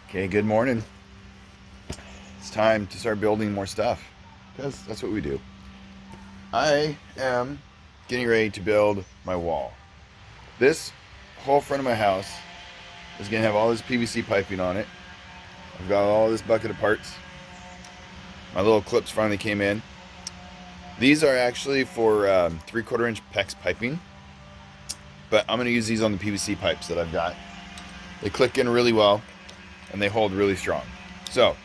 Okay, good morning. It's time to start building more stuff because that's what we do. I am getting ready to build my wall. This whole front of my house is going to have all this PVC piping on it. I've got all this bucket of parts. My little clips finally came in. These are actually for 3/4 inch PEX piping, but I'm going to use these on the PVC pipes that I've got. They click in really well and they hold really strong. So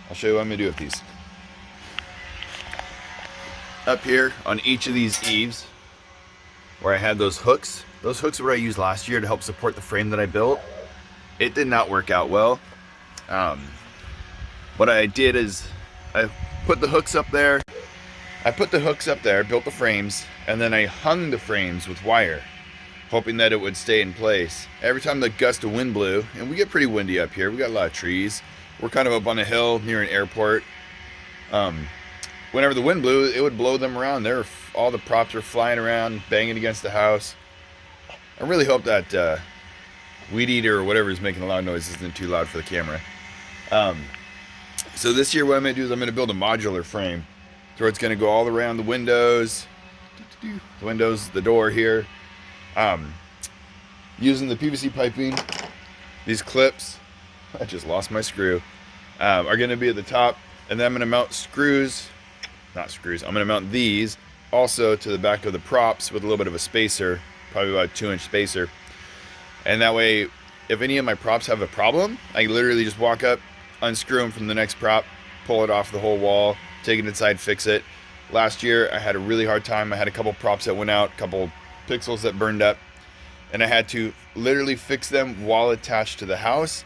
I'll show you what I'm going to do with these. Up here on each of these eaves where I had those hooks are what I used last year to help support the frame that I built. It did not work out well. What I did is I put the hooks up there, built the frames, and then I hung the frames with wire, hoping that it would stay in place. Every time the gust of wind blew, and we get pretty windy up here, we got a lot of trees. We're kind of up on a hill near an airport. Whenever the wind blew, it would blow them around. All the props were flying around, banging against the house. I really hope that weed eater or whatever is making a loud noise isn't too loud for the camera. So this year what I'm going to do is I'm going to build a modular frame. So it's going to go all around the windows, the door here. Using the PVC piping, these clips, I just lost my screw, are going to be at the top, and then I'm going to mount I'm going to mount these also to the back of the props with a little bit of a spacer, probably about a 2-inch spacer. And that way, if any of my props have a problem, I literally just walk up, unscrew them from the next prop, pull it off the whole wall, take it inside, fix it. Last year, I had a really hard time. I had a couple props that went out, a couple pixels that burned up, and I had to literally fix them while attached to the house,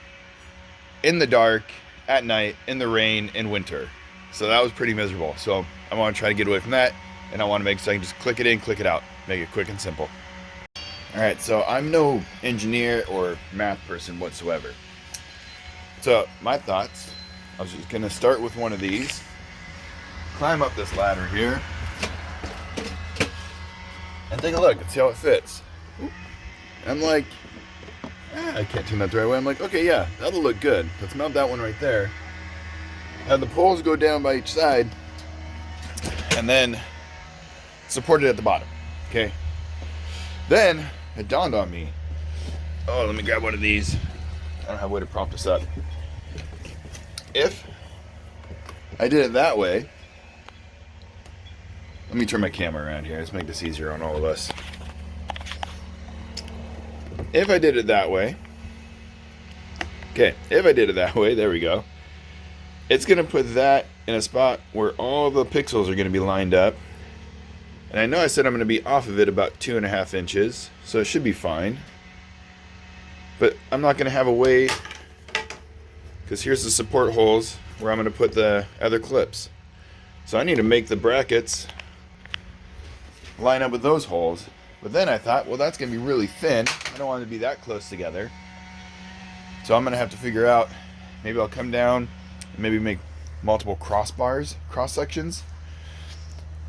in the dark, at night, in the rain, in winter. So that was pretty miserable. So I want to try to get away from that, and I want to make so I can just click it in, click it out, make it quick and simple. All right, so I'm no engineer or math person whatsoever. So my thoughts, I was just gonna start with one of these, climb up this ladder here, and take a look and see how it fits. I'm like, I can't turn that the right way. I'm like, okay, yeah, that'll look good. Let's mount that one right there. Have the poles go down by each side, and then support it at the bottom. Okay. Then it dawned on me. Oh, let me grab one of these. I don't have a way to prop this up. If I did it that way, let me turn my camera around here. Let's make this easier on all of us. If I did it that way, there we go. It's going to put that in a spot where all the pixels are going to be lined up. And I know I said I'm going to be off of it about 2.5 inches, so it should be fine. But I'm not going to have a way, because here's the support holes where I'm going to put the other clips. So I need to make the brackets line up with those holes. But then I thought, well, that's going to be really thin. I don't want it to be that close together. So I'm going to have to figure out, maybe I'll come down and maybe make multiple cross sections.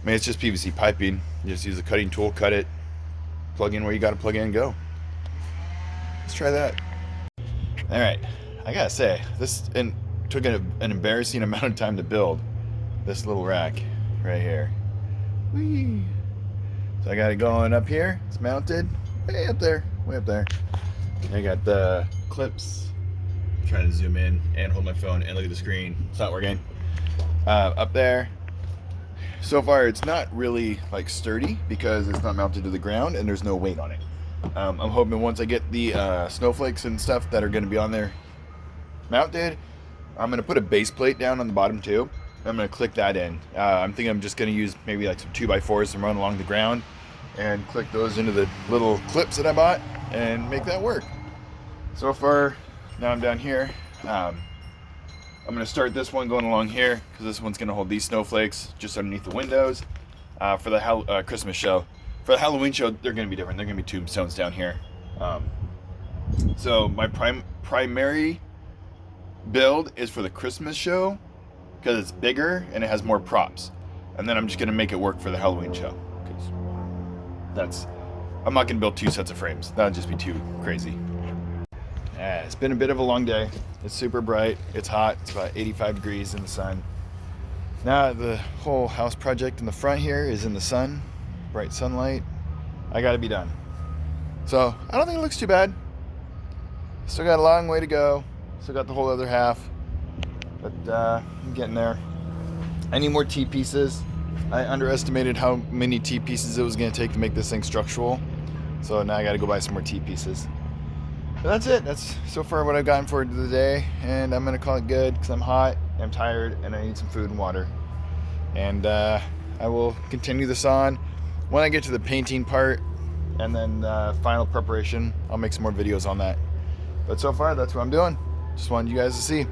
I mean, it's just PVC piping. You just use a cutting tool, cut it, plug in where you got to plug in and go. Let's try that. All right, I gotta say, this took an embarrassing amount of time to build this little rack right here. Whee! So I got it going up here. It's mounted way up there. I got the clips. I'm trying to zoom in and hold my phone and look at the screen. It's not working. Up there. So far, it's not really like sturdy because it's not mounted to the ground and there's no weight on it. I'm hoping once I get the snowflakes and stuff that are going to be on there mounted, I'm going to put a base plate down on the bottom too. I'm going to click that in. I'm thinking I'm just going to use maybe like some 2x4s and run along the ground and click those into the little clips that I bought and make that work. So far, now I'm down here. I'm going to start this one going along here because this one's going to hold these snowflakes just underneath the windows for the Christmas show. For the Halloween show, they're going to be different. They're going to be tombstones down here. So my primary build is for the Christmas show because it's bigger and it has more props. And then I'm just going to make it work for the Halloween show. I'm not going to build 2 sets of frames. That would just be too crazy. It's been a bit of a long day. It's super bright. It's hot. It's about 85 degrees in the sun. Now the whole house project in the front here is in the sun, bright sunlight. I got to be done. So I don't think it looks too bad. Still got a long way to go. Still got the whole other half, but I'm getting there. I need more T-pieces. I underestimated how many T-pieces it was going to take to make this thing structural. So now I got to go buy some more T-pieces. But that's it. That's so far what I've gotten for the day. And I'm going to call it good because I'm hot, I'm tired, and I need some food and water. And I will continue this on. When I get to the painting part and then final preparation, I'll make some more videos on that. But so far, that's what I'm doing. Just wanted you guys to see.